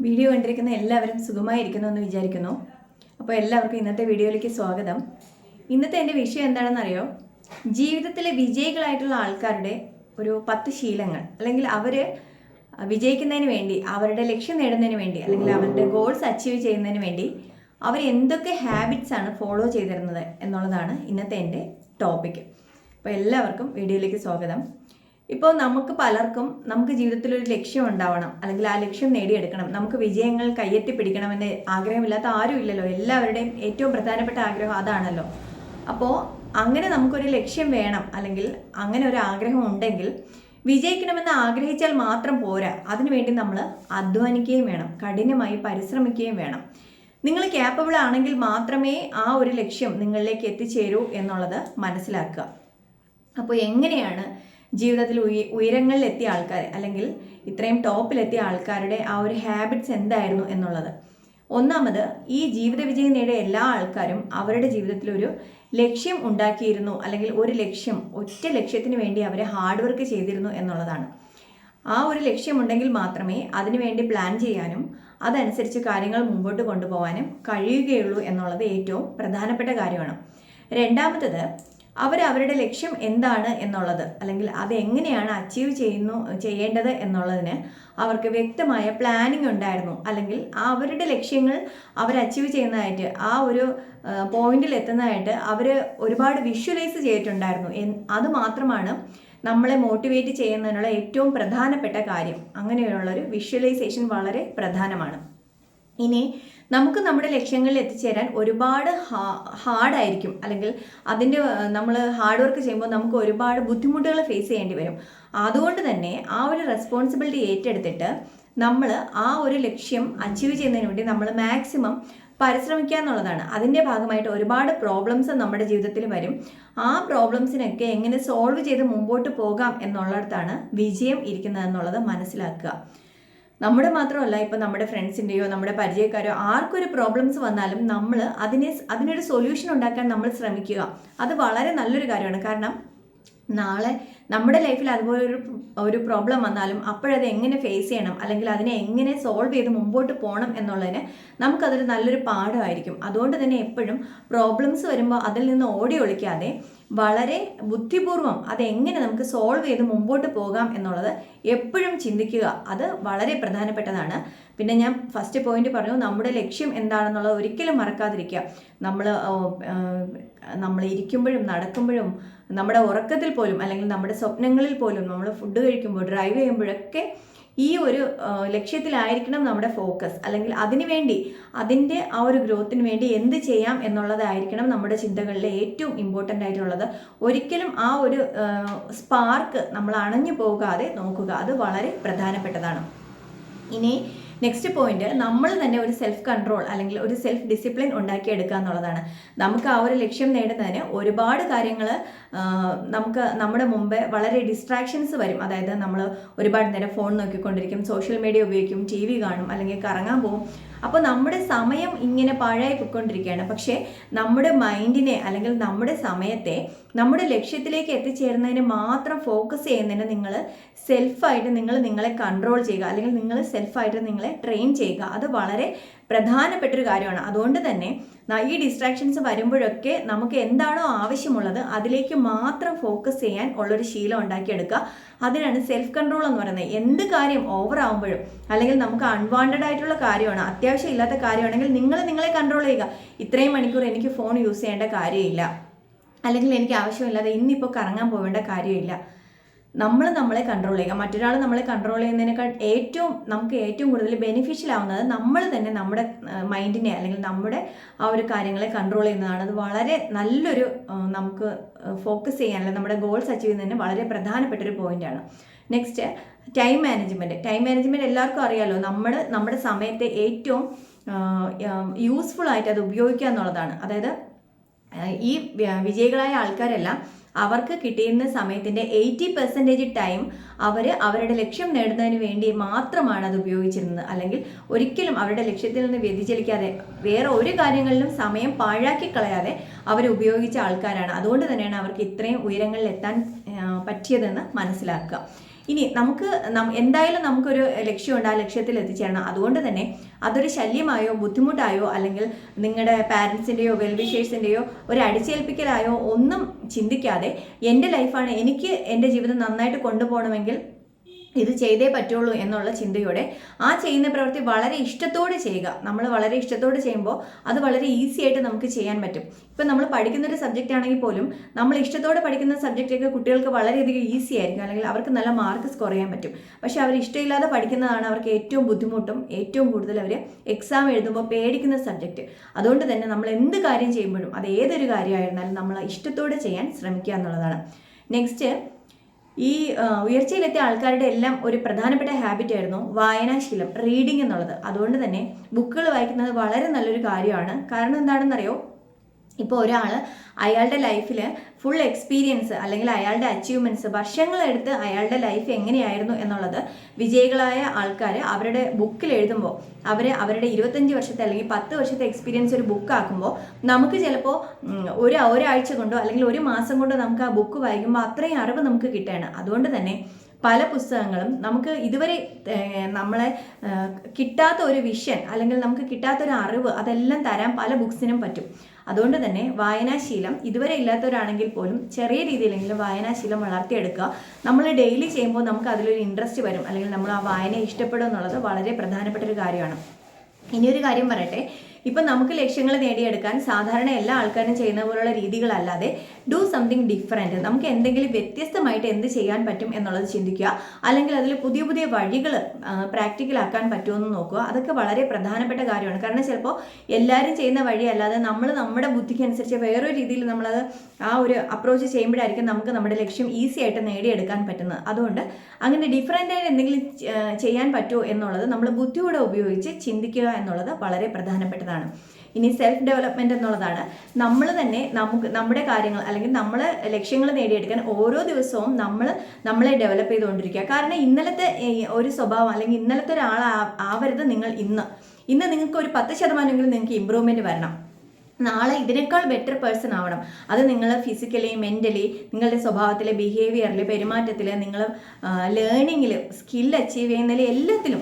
Video കണ്ടിരിക്കുന്ന എല്ലാവരും സുഖമായിരിക്കുന്നു എന്ന് വിചാരിക്കുന്നു. അപ്പോൾ എല്ലാവർക്കും ഇന്നത്തെ വീഡിയോയിലേക്ക് സ്വാഗതം. ഇന്നത്തെ എൻ്റെ വിഷയം എന്താണെന്നറിയോ? ജീവിതത്തിലെ വിജയികളായിട്ടുള്ള ആൾക്കാരുടെ ഒരു 10 ശീലങ്ങൾ, അല്ലെങ്കിൽ അവർ വിജയിക്കുന്നതിന് വേണ്ടി, അവരുടെ ലക്ഷ്യം നേടുന്നതിന് വേണ്ടി, അല്ലെങ്കിൽ അവരുടെ ഗോൾസ് അച്ചീവ് ചെയ്യുന്നതിന് വേണ്ടി അവർ എന്തൊക്കെ ഹാബിറ്റ്സ് ആണ് ഫോളോ ചെയ്തിരുന്നത് എന്നുള്ളതാണ് ഇന്നത്തെ എൻ്റെ ടോപ്പിക്ക്. അപ്പോൾ എല്ലാവർക്കും വീഡിയോയിലേക്ക് സ്വാഗതം. ഇപ്പോൾ നമുക്ക് പലർക്കും നമുക്ക് ജീവിതത്തിൽ ഒരു ലക്ഷ്യം ഉണ്ടാവണം, അല്ലെങ്കിൽ ആ ലക്ഷ്യം നേടിയെടുക്കണം, നമുക്ക് വിജയങ്ങൾ കയ്യെത്തി പിടിക്കണമെന്ന് ആഗ്രഹമില്ലാത്ത ആരും ഇല്ലല്ലോ. എല്ലാവരുടെയും ഏറ്റവും പ്രധാനപ്പെട്ട ആഗ്രഹം അതാണല്ലോ. അപ്പോൾ അങ്ങനെ നമുക്കൊരു ലക്ഷ്യം വേണം, അല്ലെങ്കിൽ അങ്ങനെ ഒരു ആഗ്രഹം ഉണ്ടെങ്കിൽ വിജയിക്കണമെന്ന് ആഗ്രഹിച്ചാൽ മാത്രം പോരാ, അതിനുവേണ്ടി നമ്മൾ അധ്വാനിക്കുകയും വേണം, കഠിനമായി പരിശ്രമിക്കുകയും വേണം. നിങ്ങൾ ക്യാപ്പബിൾ ആണെങ്കിൽ മാത്രമേ ആ ഒരു ലക്ഷ്യം നിങ്ങളിലേക്ക് എത്തിച്ചേരൂ എന്നുള്ളത് മനസ്സിലാക്കുക. അപ്പോൾ എങ്ങനെയാണ് ജീവിതത്തിൽ ഉയരങ്ങളിലെത്തിയ ആൾക്കാർ, അല്ലെങ്കിൽ ഇത്രയും ടോപ്പിലെത്തിയ ആൾക്കാരുടെ ആ ഒരു ഹാബിറ്റ്സ് എന്തായിരുന്നു എന്നുള്ളത്? ഒന്നാമത്, ഈ ജീവിത വിജയം നേടിയ എല്ലാ ആൾക്കാരും അവരുടെ ജീവിതത്തിൽ ഒരു ലക്ഷ്യം ഉണ്ടാക്കിയിരുന്നു, അല്ലെങ്കിൽ ഒരു ലക്ഷ്യം, ഒറ്റ ലക്ഷ്യത്തിന് വേണ്ടി അവർ ഹാർഡ് വർക്ക് ചെയ്തിരുന്നു എന്നുള്ളതാണ്. ആ ഒരു ലക്ഷ്യമുണ്ടെങ്കിൽ മാത്രമേ അതിനുവേണ്ടി പ്ലാൻ ചെയ്യാനും അതനുസരിച്ച് കാര്യങ്ങൾ മുമ്പോട്ട് കൊണ്ടുപോകാനും കഴിയുകയുള്ളൂ എന്നുള്ളത് ഏറ്റവും പ്രധാനപ്പെട്ട കാര്യമാണ്. രണ്ടാമത്തത്, അവരുടെ ലക്ഷ്യം എന്താണ് എന്നുള്ളത്, അല്ലെങ്കിൽ അത് എങ്ങനെയാണ് അച്ചീവ് ചെയ്യേണ്ടത് എന്നുള്ളതിന് അവർക്ക് വ്യക്തമായ പ്ലാനിങ് ഉണ്ടായിരുന്നു, അല്ലെങ്കിൽ അവരുടെ ലക്ഷ്യങ്ങൾ അവർ അച്ചീവ് ചെയ്യുന്നതായിട്ട്, ആ ഒരു പോയിന്റിൽ എത്തുന്നതായിട്ട് അവർ ഒരുപാട് വിഷ്വലൈസ് ചെയ്തിട്ടുണ്ടായിരുന്നു. അത് മാത്രമാണ് നമ്മളെ മോട്ടിവേറ്റ് ചെയ്യുന്നതിനുള്ള ഏറ്റവും പ്രധാനപ്പെട്ട കാര്യം. അങ്ങനെയുള്ളൊരു വിഷ്വലൈസേഷൻ വളരെ പ്രധാനമാണ്. ഇനി നമുക്ക് നമ്മുടെ ലക്ഷ്യങ്ങളിൽ എത്തിച്ചേരാൻ ഒരുപാട് ഹാർഡായിരിക്കും, അല്ലെങ്കിൽ നമ്മൾ ഹാർഡ് വർക്ക് ചെയ്യുമ്പോൾ നമുക്ക് ഒരുപാട് ബുദ്ധിമുട്ടുകൾ ഫേസ് ചെയ്യേണ്ടി വരും. അതുകൊണ്ട് തന്നെ ആ ഒരു റെസ്പോൺസിബിലിറ്റി ഏറ്റെടുത്തിട്ട് നമ്മൾ ആ ഒരു ലക്ഷ്യം അച്ചീവ് ചെയ്യുന്നതിന് വേണ്ടി നമ്മൾ മാക്സിമം പരിശ്രമിക്കുക എന്നുള്ളതാണ്. അതിൻ്റെ ഭാഗമായിട്ട് ഒരുപാട് പ്രോബ്ലംസ് നമ്മുടെ ജീവിതത്തിൽ വരും. ആ പ്രോബ്ലംസിനൊക്കെ എങ്ങനെ സോൾവ് ചെയ്ത് മുമ്പോട്ട് പോകാം എന്നുള്ളിടത്താണ് വിജയം ഇരിക്കുന്നത് എന്നുള്ളത് മനസ്സിലാക്കുക. നമ്മുടെ മാത്രമല്ല, ഇപ്പം നമ്മുടെ ഫ്രണ്ട്സിൻ്റെയോ നമ്മുടെ പരിചയക്കാരോ ആർക്കൊരു പ്രോബ്ലംസ് വന്നാലും നമ്മൾ അതിനൊരു സൊല്യൂഷൻ ഉണ്ടാക്കാൻ നമ്മൾ ശ്രമിക്കുക. അത് വളരെ നല്ലൊരു കാര്യമാണ്. കാരണം നാളെ നമ്മുടെ ലൈഫിൽ അതുപോലെ ഒരു പ്രോബ്ലം വന്നാലും അപ്പോഴത് എങ്ങനെ ഫേസ് ചെയ്യണം, അല്ലെങ്കിൽ അതിനെ എങ്ങനെ സോൾവ് ചെയ്ത് മുമ്പോട്ട് പോകണം എന്നുള്ളതിന് നമുക്കതൊരു നല്ലൊരു പാഠമായിരിക്കും. അതുകൊണ്ട് തന്നെ എപ്പോഴും പ്രോബ്ലംസ് വരുമ്പോൾ അതിൽ നിന്ന് ഓടി ഒളിക്കാതെ വളരെ ബുദ്ധിപൂർവ്വം അതെങ്ങനെ നമുക്ക് സോൾവ് ചെയ്ത് മുമ്പോട്ട് പോകാം എന്നുള്ളത് എപ്പോഴും ചിന്തിക്കുക. അത് വളരെ പ്രധാനപ്പെട്ടതാണ്. പിന്നെ ഞാൻ ഫസ്റ്റ് പോയിന്റ് പറഞ്ഞു, നമ്മുടെ ലക്ഷ്യം എന്താണെന്നുള്ളത് ഒരിക്കലും മറക്കാതിരിക്കുക. നമ്മൾ ഇരിക്കുമ്പോഴും നടക്കുമ്പോഴും നമ്മുടെ ഉറക്കത്തിൽ പോലും, അല്ലെങ്കിൽ നമ്മുടെ സ്വപ്നങ്ങളിൽ പോലും, നമ്മൾ ഫുഡ് കഴിക്കുമ്പോൾ, ഡ്രൈവ് ചെയ്യുമ്പോഴൊക്കെ ഈ ഒരു ലക്ഷ്യത്തിലായിരിക്കണം നമ്മുടെ ഫോക്കസ്. അല്ലെങ്കിൽ അതിൻ്റെ ആ ഒരു ഗ്രോത്തിന് വേണ്ടി എന്ത് ചെയ്യാം എന്നുള്ളതായിരിക്കണം നമ്മുടെ ചിന്തകളിലെ ഏറ്റവും ഇമ്പോർട്ടൻ്റ് ആയിട്ടുള്ളത്. ഒരിക്കലും ആ ഒരു സ്പാർക്ക് നമ്മൾ അണഞ്ഞു പോകാതെ നോക്കുക. അത് വളരെ പ്രധാനപ്പെട്ടതാണ്. ഇനി നെക്സ്റ്റ് പോയിന്റ്, നമ്മൾ തന്നെ ഒരു സെൽഫ് കൺട്രോൾ, അല്ലെങ്കിൽ ഒരു സെൽഫ് ഡിസിപ്ലിൻ ഉണ്ടാക്കിയെടുക്കുക എന്നുള്ളതാണ്. നമുക്ക് ആ ഒരു ലക്ഷ്യം നേടുന്നതിന് ഒരുപാട് കാര്യങ്ങൾ നമ്മുടെ മുമ്പേ വളരെ ഡിസ്ട്രാക്ഷൻസ് വരും. അതായത് നമ്മൾ ഒരുപാട് നേരം ഫോൺ നോക്കിക്കൊണ്ടിരിക്കും, സോഷ്യൽ മീഡിയ ഉപയോഗിക്കും, TV കാണും, അല്ലെങ്കിൽ കറങ്ങാൻ പോകും. അപ്പോൾ നമ്മുടെ സമയം ഇങ്ങനെ പാഴായി പോയിക്കൊണ്ടിരിക്കുകയാണ്. പക്ഷേ നമ്മുടെ മൈൻഡിനെ, അല്ലെങ്കിൽ നമ്മുടെ സമയത്തെ നമ്മുടെ ലക്ഷ്യത്തിലേക്ക് എത്തിച്ചേരുന്നതിന് മാത്രം ഫോക്കസ് ചെയ്യുന്നതിന് നിങ്ങൾ സെൽഫായിട്ട് നിങ്ങളെ കൺട്രോൾ ചെയ്യുക, അല്ലെങ്കിൽ നിങ്ങൾ സെൽഫായിട്ട് നിങ്ങളെ ട്രെയിൻ ചെയ്യുക. അത് വളരെ പ്രധാനപ്പെട്ടൊരു കാര്യമാണ്. അതുകൊണ്ട് തന്നെ ഈ ഡിസ്ട്രാക്ഷൻസ് വരുമ്പോഴൊക്കെ നമുക്ക് എന്താണോ ആവശ്യമുള്ളത് അതിലേക്ക് മാത്രം ഫോക്കസ് ചെയ്യാൻ ഉള്ളൊരു ശീലം ഉണ്ടാക്കിയെടുക്കുക. അതിനാണ് സെൽഫ് കൺട്രോൾ എന്ന് പറയുന്നത്. എന്ത് കാര്യം ഓവർ ആകുമ്പോഴും, അല്ലെങ്കിൽ നമുക്ക് അൺവാണ്ടഡ് ആയിട്ടുള്ള കാര്യമാണ്, അത്യാവശ്യം ഇല്ലാത്ത കാര്യമാണെങ്കിൽ നിങ്ങളെ കൺട്രോൾ ചെയ്യുക. ഇത്രയും മണിക്കൂർ എനിക്ക് ഫോൺ യൂസ് ചെയ്യേണ്ട കാര്യമില്ല, അല്ലെങ്കിൽ എനിക്ക് ആവശ്യമില്ലാതെ ഇന്നിപ്പോൾ കറങ്ങാൻ പോവേണ്ട കാര്യമില്ല. നമ്മളെ കൺട്രോൾ ചെയ്യുക. മറ്റൊരാൾ നമ്മളെ കൺട്രോൾ ചെയ്യുന്നതിനേക്കാൾ നമുക്ക് ഏറ്റവും കൂടുതൽ ബെനിഫിഷ്യൽ ആവുന്നത് നമ്മൾ തന്നെ നമ്മുടെ മൈൻഡിനെ, അല്ലെങ്കിൽ നമ്മുടെ ആ ഒരു കാര്യങ്ങളെ കൺട്രോൾ ചെയ്യുന്നതാണ്. അത് വളരെ നല്ലൊരു നമുക്ക് ഫോക്കസ് ചെയ്യാൻ, അല്ലെങ്കിൽ നമ്മുടെ ഗോൾസ് അച്ചീവ് ചെയ്യുന്നതിന് വളരെ പ്രധാനപ്പെട്ടൊരു പോയിന്റാണ്. നെക്സ്റ്റ്, ടൈം മാനേജ്മെൻറ്റ് എല്ലാവർക്കും അറിയാമല്ലോ. നമ്മുടെ സമയത്തെ ഏറ്റവും യൂസ്ഫുൾ ആയിട്ട് അത് ഉപയോഗിക്കുക എന്നുള്ളതാണ്. അതായത് ഈ വിജയികളായ ആൾക്കാരെല്ലാം അവർക്ക് കിട്ടിയിരുന്ന സമയത്തിൻ്റെ 80% ടൈം അവരുടെ ലക്ഷ്യം നേടുന്നതിന് വേണ്ടി മാത്രമാണ് അത് ഉപയോഗിച്ചിരുന്നത്. അല്ലെങ്കിൽ ഒരിക്കലും അവരുടെ ലക്ഷ്യത്തിൽ നിന്ന് വ്യതിചലിക്കാതെ, വേറെ ഒരു കാര്യങ്ങളിലും സമയം പാഴാക്കി കളയാതെ അവർ ഉപയോഗിച്ച ആൾക്കാരാണ്. അതുകൊണ്ട് തന്നെയാണ് അവർക്ക് ഇത്രയും ഉയരങ്ങളിൽ എത്താൻ പറ്റിയതെന്ന് മനസ്സിലാക്കുക. ഇനി എന്തായാലും നമുക്കൊരു ലക്ഷ്യമുണ്ട്, ആ ലക്ഷ്യത്തിൽ എത്തിച്ചേരണം. അതുകൊണ്ട് തന്നെ അതൊരു ശല്യമായോ ബുദ്ധിമുട്ടായോ അല്ലെങ്കിൽ നിങ്ങളുടെ പാരൻസിൻ്റെയോ വെൽവിഷേഴ്സിൻ്റെയോ ഒരു അടിച്ചേൽപ്പിക്കലായോ ഒന്നും ചിന്തിക്കാതെ എൻ്റെ ലൈഫാണ്, എനിക്ക് എൻ്റെ ജീവിതം നന്നായിട്ട് കൊണ്ടുപോകണമെങ്കിൽ ഇത് ചെയ്തേ പറ്റുള്ളൂ എന്നുള്ള ചിന്തയോടെ ആ ചെയ്യുന്ന പ്രവൃത്തി വളരെ ഇഷ്ടത്തോടെ ചെയ്യുക. നമ്മൾ വളരെ ഇഷ്ടത്തോടെ ചെയ്യുമ്പോൾ അത് വളരെ ഈസി ആയിട്ട് നമുക്ക് ചെയ്യാൻ പറ്റും. ഇപ്പം നമ്മൾ പഠിക്കുന്നൊരു സബ്ജക്റ്റ് ആണെങ്കിൽ പോലും നമ്മൾ ഇഷ്ടത്തോടെ പഠിക്കുന്ന സബ്ജക്റ്റൊക്കെ കുട്ടികൾക്ക് വളരെയധികം ഈസി ആയിരിക്കും, അല്ലെങ്കിൽ അവർക്ക് നല്ല മാർക്ക് സ്കോർ ചെയ്യാൻ പറ്റും. പക്ഷെ അവർ ഇഷ്ടമില്ലാതെ പഠിക്കുന്നതാണ് അവർക്ക് ഏറ്റവും ബുദ്ധിമുട്ടും ഏറ്റവും കൂടുതൽ അവർ എക്സാം എഴുതുമ്പോൾ പേടിക്കുന്ന സബ്ജക്റ്റ്. അതുകൊണ്ട് തന്നെ നമ്മൾ എന്ത് കാര്യം ചെയ്യുമ്പോഴും അത് ഏതൊരു കാര്യമായിരുന്നാലും നമ്മൾ ഇഷ്ടത്തോടെ ചെയ്യാൻ ശ്രമിക്കുക എന്നുള്ളതാണ്. നെക്സ്റ്റ്, ഈ ഉയർച്ചയിലെത്തിയ ആൾക്കാരുടെ എല്ലാം ഒരു പ്രധാനപ്പെട്ട ഹാബിറ്റ് ആയിരുന്നു വായനാശീലം, റീഡിംഗ് എന്നുള്ളത്. അതുകൊണ്ട് തന്നെ ബുക്കുകൾ വായിക്കുന്നത് വളരെ നല്ലൊരു കാര്യമാണ്. കാരണം എന്താണെന്നറിയോ, ഇപ്പോൾ ഒരാൾ അയാളുടെ ലൈഫിൽ ഫുൾ എക്സ്പീരിയൻസ് അല്ലെങ്കിൽ അയാളുടെ അച്ചീവ്മെൻറ്റ്സ് വർഷങ്ങളെടുത്ത് അയാളുടെ ലൈഫ് എങ്ങനെയായിരുന്നു എന്നുള്ളത് വിജയികളായ ആൾക്കാർ അവരുടെ ബുക്കിൽ എഴുതുമ്പോൾ അവരുടെ 25 വർഷത്തെ അല്ലെങ്കിൽ 10 വർഷത്തെ എക്സ്പീരിയൻസ് ഒരു ബുക്കാക്കുമ്പോൾ നമുക്ക് ചിലപ്പോൾ ഒരാഴ്ച കൊണ്ടോ അല്ലെങ്കിൽ ഒരു മാസം കൊണ്ടോ നമുക്ക് ആ ബുക്ക് വായിക്കുമ്പോൾ അത്രയും അറിവ് നമുക്ക് കിട്ടുകയാണ്. അതുകൊണ്ട് തന്നെ പല പുസ്തകങ്ങളും നമുക്ക് ഇതുവരെ നമ്മളെ കിട്ടാത്ത ഒരു വിഷൻ അല്ലെങ്കിൽ നമുക്ക് കിട്ടാത്തൊരു അറിവ് അതെല്ലാം തരാൻ പല ബുക്സിനും പറ്റും. അതുകൊണ്ട് തന്നെ വായനാശീലം ഇതുവരെ ഇല്ലാത്തവരാണെങ്കിൽ പോലും ചെറിയ രീതിയിലെങ്കിലും വായനാശീലം വളർത്തിയെടുക്കുക. നമ്മൾ ഡെയിലി ചെയ്യുമ്പോൾ നമുക്ക് അതിലൊരു ഇൻട്രസ്റ്റ് വരും, അല്ലെങ്കിൽ നമ്മൾ ആ വായന ഇഷ്ടപ്പെടും എന്നുള്ളത് വളരെ പ്രധാനപ്പെട്ട ഒരു കാര്യമാണ്. ഇനിയൊരു കാര്യം പറയട്ടെ, ഇപ്പം നമുക്ക് ലക്ഷ്യങ്ങൾ നേടിയെടുക്കാൻ സാധാരണ എല്ലാ ആൾക്കാരും ചെയ്യുന്ന പോലുള്ള രീതികളല്ലാതെ ഡു സംതിങ് ഡിഫറെൻറ്റ്, നമുക്ക് എന്തെങ്കിലും വ്യത്യസ്തമായിട്ട് എന്ത് ചെയ്യാൻ പറ്റും എന്നുള്ളത് ചിന്തിക്കുക. അല്ലെങ്കിൽ അതിൽ പുതിയ പുതിയ വഴികൾ പ്രാക്ടിക്കലാക്കാൻ പറ്റുമെന്ന് നോക്കുക. അതൊക്കെ വളരെ പ്രധാനപ്പെട്ട കാര്യമാണ്. കാരണം ചിലപ്പോൾ എല്ലാവരും ചെയ്യുന്ന വഴി അല്ലാതെ നമ്മൾ നമ്മുടെ ബുദ്ധിക്ക് അനുസരിച്ച് വേറൊരു രീതിയിൽ നമ്മളത് ആ ഒരു അപ്രോച്ച് ചെയ്യുമ്പോഴായിരിക്കും നമുക്ക് നമ്മുടെ ലക്ഷ്യം ഈസി ആയിട്ട് നേടിയെടുക്കാൻ പറ്റുന്നത്. അതുകൊണ്ട് അങ്ങനെ ഡിഫറെൻ്റായിട്ട് എന്തെങ്കിലും ചെയ്യാൻ പറ്റുമോ എന്നുള്ളത് നമ്മൾ ബുദ്ധിയോടെ ഉപയോഗിച്ച് ചിന്തിക്കുക എന്നുള്ളത് വളരെ പ്രധാനപ്പെട്ടതാണ്. ഇനി സെൽഫ് ഡെവലപ്മെന്റ് എന്നുള്ളതാണ്. നമ്മൾ തന്നെ നമ്മുടെ കാര്യങ്ങൾ അല്ലെങ്കിൽ നമ്മളെ ലക്ഷ്യങ്ങൾ നേടിയെടുക്കാൻ ഓരോ ദിവസവും നമ്മളെ ഡെവലപ്പ് ചെയ്തുകൊണ്ടിരിക്കുക. കാരണം ഇന്നലത്തെ ഒരു സ്വഭാവം അല്ലെങ്കിൽ ഇന്നലത്തെ ഒരാളാവരുത് നിങ്ങൾ. ഇന്ന് നിങ്ങൾക്ക് ഒരു 10% നിങ്ങൾക്ക് ഇമ്പ്രൂവ്മെന്റ് വരണം. നാളെ ഇതിനേക്കാൾ ബെറ്റർ പേഴ്സൺ ആവണം. അത് നിങ്ങൾ ഫിസിക്കലി മെൻ്റലി നിങ്ങളുടെ സ്വഭാവത്തിൽ ബിഹേവിയറിൽ പെരുമാറ്റത്തിൽ നിങ്ങൾ ലേണിങ്ങിൽ സ്കിൽ അച്ചീവ് ചെയ്യുന്നതിൽ എല്ലാത്തിലും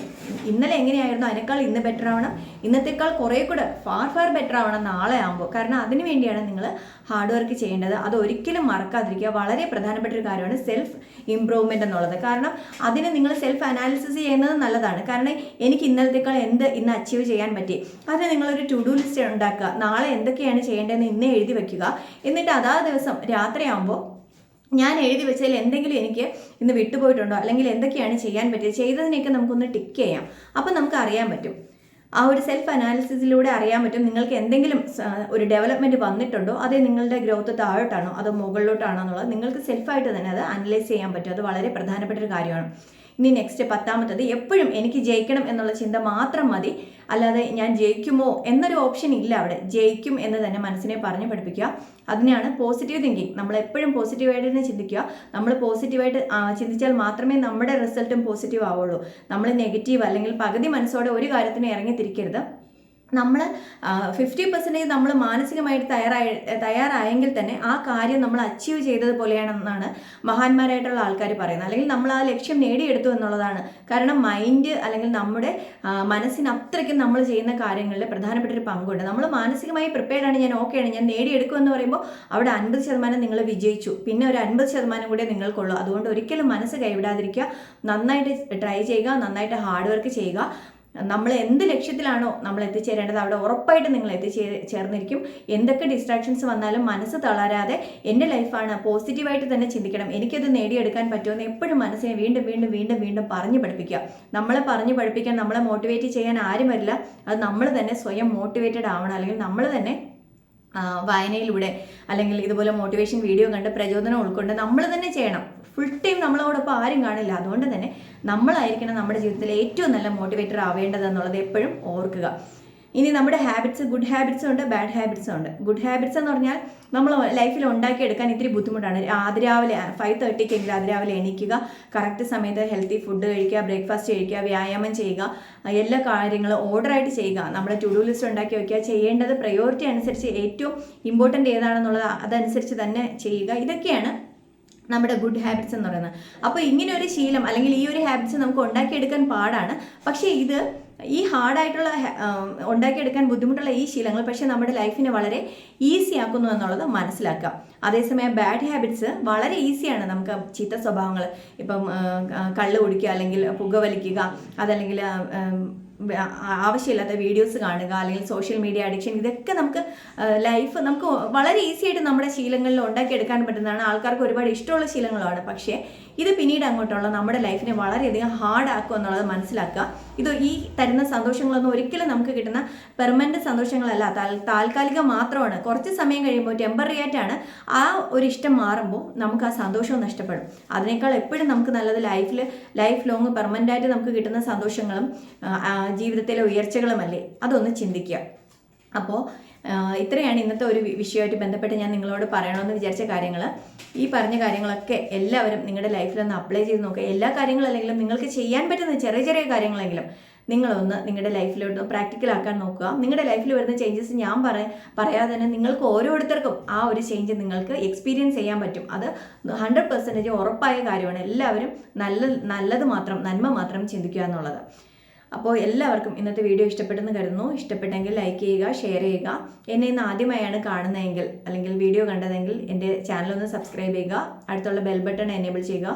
ഇന്നലെ എങ്ങനെയായിരുന്നു അതിനേക്കാൾ ഇന്ന് ബെറ്റർ ആവണം, ഇന്നത്തേക്കാൾ കുറേ കൂടെ ഫാർ ബെറ്റർ ആവണം നാളെ ആകുമ്പോൾ. കാരണം അതിന് വേണ്ടിയാണ് നിങ്ങൾ ഹാർഡ് വർക്ക് ചെയ്യേണ്ടത്. അത് ഒരിക്കലും മറക്കാതിരിക്കുക. വളരെ പ്രധാനപ്പെട്ട ഒരു കാര്യമാണ് സെൽഫ് ഇംപ്രൂവ്മെൻ്റ് എന്നുള്ളത്. കാരണം അതിന് നിങ്ങൾ സെൽഫ് അനാലിസിസ് ചെയ്യുന്നത് നല്ലതാണ്. കാരണം എനിക്ക് ഇന്നലത്തേക്കാൾ ഇന്ന് അച്ചീവ് ചെയ്യാൻ പറ്റി, അതിന് നിങ്ങളൊരു ടു ഡു ലിസ്റ്റ് ഉണ്ടാക്കുക. നാളെ എന്തൊക്കെയാണ് ചെയ്യേണ്ടതെന്ന് ഇന്നേ എഴുതി വെക്കുക. എന്നിട്ട് അതാ ദിവസം രാത്രിയാകുമ്പോൾ ഞാൻ എഴുതി വെച്ചതിൽ എന്തെങ്കിലും എനിക്ക് ഇന്ന് വിട്ടുപോയിട്ടുണ്ടോ അല്ലെങ്കിൽ എന്തൊക്കെയാണ് ചെയ്യാൻ പറ്റിയത്, ചെയ്തതിനെയൊക്കെ നമുക്കൊന്ന് ടിക്ക് ചെയ്യാം. അപ്പം നമുക്ക് അറിയാൻ പറ്റും, ആ ഒരു സെൽഫ് അനാലിസിസിലൂടെ അറിയാൻ പറ്റും നിങ്ങൾക്ക് എന്തെങ്കിലും ഒരു ഡെവലപ്മെൻറ്റ് വന്നിട്ടുണ്ടോ, അതേ നിങ്ങളുടെ ഗ്രോത്ത് താഴോട്ടാണോ അതോ മുകളിലോട്ടാണോ എന്നുള്ളത് നിങ്ങൾക്ക് സെൽഫായിട്ട് തന്നെ അത് അനലൈസ് ചെയ്യാൻ പറ്റും. അത് വളരെ പ്രധാനപ്പെട്ട ഒരു കാര്യമാണ്. ഇനി നെക്സ്റ്റ് 10ാമത്തത്, എപ്പോഴും എനിക്ക് ജയിക്കണം എന്നുള്ള ചിന്ത മാത്രം മതി. അല്ലാതെ ഞാൻ ജയിക്കുമോ എന്നൊരു ഓപ്ഷൻ ഇല്ല അവിടെ. ജയിക്കും എന്ന് തന്നെ മനസ്സിനെ പറഞ്ഞു പഠിപ്പിക്കുക. അതിനെയാണ് പോസിറ്റീവ് തിങ്കിങ്. നമ്മൾ എപ്പോഴും പോസിറ്റീവായിട്ട് തന്നെ ചിന്തിക്കുക. നമ്മൾ പോസിറ്റീവായിട്ട് ചിന്തിച്ചാൽ മാത്രമേ നമ്മുടെ റിസൾട്ടും പോസിറ്റീവ് ആവുള്ളൂ. നമ്മൾ നെഗറ്റീവ് അല്ലെങ്കിൽ പകുതി മനസ്സോടെ ഒരു കാര്യത്തിന് ഇറങ്ങിത്തിരിക്കരുത്. നമ്മൾ 50% നമ്മൾ മാനസികമായിട്ട് തയ്യാറായെങ്കിൽ തന്നെ ആ കാര്യം നമ്മൾ അച്ചീവ് ചെയ്തതുപോലെയാണെന്നാണ് മഹാന്മാരായിട്ടുള്ള ആൾക്കാർ പറയുന്നത്. അല്ലെങ്കിൽ നമ്മൾ ആ ലക്ഷ്യം നേടിയെടുത്തു എന്നുള്ളതാണ്. കാരണം മൈൻഡ് അല്ലെങ്കിൽ നമ്മുടെ മനസ്സിന് അത്രയ്ക്കും നമ്മൾ ചെയ്യുന്ന കാര്യങ്ങളിൽ പ്രധാനപ്പെട്ട ഒരു പങ്കുണ്ട്. നമ്മൾ മാനസികമായി പ്രിപ്പയർഡ് ആണ്, ഞാൻ ഓക്കെയാണ്, ഞാൻ നേടിയെടുക്കും എന്ന് പറയുമ്പോൾ അവിടെ 50% നിങ്ങൾ വിജയിച്ചു. പിന്നെ ഒരു 50% കൂടെ നിങ്ങൾക്കുള്ളൂ. അതുകൊണ്ട് ഒരിക്കലും മനസ്സ് കൈവിടാതിരിക്കുക. നന്നായിട്ട് ട്രൈ ചെയ്യുക, നന്നായിട്ട് ഹാർഡ് വർക്ക് ചെയ്യുക. നമ്മൾ എന്ത് ലക്ഷ്യത്തിലാണോ നമ്മൾ എത്തിച്ചേരേണ്ടത് അവിടെ ഉറപ്പായിട്ട് നിങ്ങൾ എത്തിച്ചേർന്നിരിക്കും. എന്തൊക്കെ ഡിസ്ട്രാക്ഷൻസ് വന്നാലും മനസ്സ് തളരാതെ എൻ്റെ ലൈഫാണ്, പോസിറ്റീവായിട്ട് തന്നെ ചിന്തിക്കണം, എനിക്കത് നേടിയെടുക്കാൻ പറ്റുമെന്ന് എപ്പോഴും മനസ്സിനെ വീണ്ടും വീണ്ടും വീണ്ടും വീണ്ടും പറഞ്ഞു പഠിപ്പിക്കുക. നമ്മളെ പറഞ്ഞു പഠിപ്പിക്കാൻ, നമ്മളെ മോട്ടിവേറ്റ് ചെയ്യാൻ ആരും വരില്ല. അത് നമ്മൾ തന്നെ സ്വയം മോട്ടിവേറ്റഡ് ആവണം. അല്ലെങ്കിൽ നമ്മൾ തന്നെ വായനയിലൂടെ അല്ലെങ്കിൽ ഇതുപോലെ മോട്ടിവേഷൻ വീഡിയോ കണ്ട് പ്രചോദനം ഉൾക്കൊണ്ട് നമ്മൾ തന്നെ ചെയ്യണം. ഫുൾ ടൈം നമ്മളോടൊപ്പം ആരും കാണില്ല. അതുകൊണ്ട് തന്നെ നമ്മളായിരിക്കണം നമ്മുടെ ജീവിതത്തിലെ ഏറ്റവും നല്ല മോട്ടിവേറ്റർ ആവേണ്ടത് എന്നുള്ളത് എപ്പോഴും ഓർക്കുക. ഇനി നമ്മുടെ ഹാബിറ്റ്സ്, ഗുഡ് ഹാബിറ്റ്സും ഉണ്ട്, ബാഡ് ഹാബിറ്റ്സും ഉണ്ട്. ഗുഡ് ഹാബിറ്റ്സ് എന്ന് പറഞ്ഞാൽ നമ്മൾ ലൈഫിൽ ഉണ്ടാക്കിയെടുക്കാൻ ഇത്തിരി ബുദ്ധിമുട്ടാണ്. അതിരാവിലെ 5:30 അതിരാവിലെ എണീക്കുക, കറക്റ്റ് സമയത്ത് ഹെൽത്തി ഫുഡ് കഴിക്കുക, ബ്രേക്ക്ഫാസ്റ്റ് കഴിക്കുക, വ്യായാമം ചെയ്യുക, എല്ലാ കാര്യങ്ങളും ഓർഡറായിട്ട് ചെയ്യുക, നമ്മുടെ ടു ഡു ലിസ്റ്റ് ഉണ്ടാക്കി വയ്ക്കുക, ചെയ്യേണ്ടത് പ്രയോറിറ്റി അനുസരിച്ച് ഏറ്റവും ഇമ്പോർട്ടൻ്റ് ഏതാണെന്നുള്ളത് അതനുസരിച്ച് തന്നെ ചെയ്യുക. ഇതൊക്കെയാണ് നമ്മുടെ ഗുഡ് ഹാബിറ്റ്സ് എന്ന് പറയുന്നത്. അപ്പോൾ ഇങ്ങനെ ഒരു ശീലം അല്ലെങ്കിൽ ഈ ഒരു ഹാബിറ്റ്സ് നമുക്ക് ഉണ്ടാക്കിയെടുക്കാൻ പാടാണ്. പക്ഷേ ഇത് ഈ ഹാർഡായിട്ടുള്ള ഉണ്ടാക്കിയെടുക്കാൻ ബുദ്ധിമുട്ടുള്ള ഈ ശീലങ്ങൾ പക്ഷേ നമ്മുടെ ലൈഫിനെ വളരെ ഈസി ആക്കുന്നു എന്നുള്ളത് മനസ്സിലാക്കുക. അതേസമയം ബാഡ് ഹാബിറ്റ്സ് വളരെ ഈസിയാണ്. നമുക്ക് ചീത്ത സ്വഭാവങ്ങൾ, ഇപ്പം കള്ള് കുടിക്കുക, അല്ലെങ്കിൽ പുകവലിക്കുക, അതല്ലെങ്കിൽ ആവശ്യമില്ലാത്ത വീഡിയോസ് കാണുക, അല്ലെങ്കിൽ സോഷ്യൽ മീഡിയ അഡിക്ഷൻ, ഇതൊക്കെ നമുക്ക് നമുക്ക് വളരെ ഈസി ആയിട്ട് നമ്മുടെ ശീലങ്ങളിൽ ഉണ്ടാക്കിയെടുക്കാൻ പറ്റുന്നതാണ്. ആൾക്കാർക്ക് ഒരുപാട് ഇഷ്ടമുള്ള ശീലങ്ങളാണ്. പക്ഷേ ഇത് പിന്നീട് അങ്ങോട്ടുള്ള നമ്മുടെ ലൈഫിനെ വളരെയധികം ഹാർഡ് ആക്കും എന്നുള്ളത് മനസ്സിലാക്കുക. ഇത് ഈ തരുന്ന സന്തോഷങ്ങളൊന്നും ഒരിക്കലും നമുക്ക് കിട്ടുന്ന പെർമനന്റ് സന്തോഷങ്ങളല്ല, താൽക്കാലികം മാത്രമാണ്. കുറച്ച് സമയം കഴിയുമ്പോൾ ടെമ്പററി ആയിട്ടാണ്. ആ ഒരു ഇഷ്ടം മാറുമ്പോൾ നമുക്ക് ആ സന്തോഷവും നഷ്ടപ്പെടും. അതിനേക്കാൾ എപ്പോഴും നമുക്ക് നല്ലത് ലൈഫ് ലോങ് പെർമനന്റ് ആയിട്ട് നമുക്ക് കിട്ടുന്ന സന്തോഷങ്ങളും ജീവിതത്തിലെ ഉയർച്ചകളുമല്ലേ, അതൊന്ന് ചിന്തിക്കുക. അപ്പോൾ ഇത്രയാണ് ഇന്നത്തെ ഒരു വിഷയമായിട്ട് ബന്ധപ്പെട്ട് ഞാൻ നിങ്ങളോട് പറയണമെന്ന് വിചാരിച്ച കാര്യങ്ങൾ. ഈ പറഞ്ഞ കാര്യങ്ങളൊക്കെ എല്ലാവരും നിങ്ങളുടെ ലൈഫിലൊന്ന് അപ്ലൈ ചെയ്ത് നോക്കുക. എല്ലാ കാര്യങ്ങളല്ലെങ്കിലും നിങ്ങൾക്ക് ചെയ്യാൻ പറ്റുന്ന ചെറിയ ചെറിയ കാര്യങ്ങളെങ്കിലും നിങ്ങളൊന്ന് നിങ്ങളുടെ ലൈഫിലോട്ട് പ്രാക്ടിക്കലാക്കാൻ നോക്കുക. നിങ്ങളുടെ ലൈഫിൽ വരുന്ന ചേഞ്ചസ് ഞാൻ പറയാതെ തന്നെ നിങ്ങൾക്ക് ഓരോരുത്തർക്കും ആ ഒരു ചേഞ്ച് നിങ്ങൾക്ക് എക്സ്പീരിയൻസ് ചെയ്യാൻ പറ്റും. അത് 100% ഉറപ്പായ കാര്യമാണ്. എല്ലാവരും നല്ലത് മാത്രം, നന്മ മാത്രം ചിന്തിക്കുക എന്നുള്ളത്. അപ്പോൾ എല്ലാവർക്കും ഇന്നത്തെ വീഡിയോ ഇഷ്ടപ്പെട്ടെന്ന് കരുതുന്നു. ഇഷ്ടപ്പെട്ടെങ്കിൽ ലൈക്ക് ചെയ്യുക, ഷെയർ ചെയ്യുക. എന്നെ ഇന്ന് ആദ്യമായാണ് കാണുന്നതെങ്കിൽ അല്ലെങ്കിൽ വീഡിയോ കണ്ടതെങ്കിൽ എൻ്റെ ചാനലൊന്ന് സബ്സ്ക്രൈബ് ചെയ്യുക. അടുത്തുള്ള ബെൽ ബട്ടൺ എനേബിൾ ചെയ്യുക.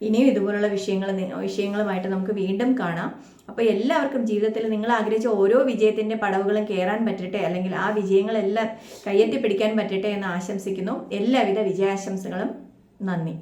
ഇനിയും ഇതുപോലുള്ള വിഷയങ്ങളുമായിട്ട് നമുക്ക് വീണ്ടും കാണാം. അപ്പോൾ എല്ലാവർക്കും ജീവിതത്തിൽ നിങ്ങൾ ആഗ്രഹിച്ച ഓരോ വിജയത്തിൻ്റെ പടവുകളും കയറാൻ പറ്റട്ടെ, അല്ലെങ്കിൽ ആ വിജയങ്ങളെല്ലാം കയ്യെത്തി പിടിക്കാൻ പറ്റട്ടെ എന്ന് ആശംസിക്കുന്നു. എല്ലാവിധ വിജയാശംസകളും. നന്ദി.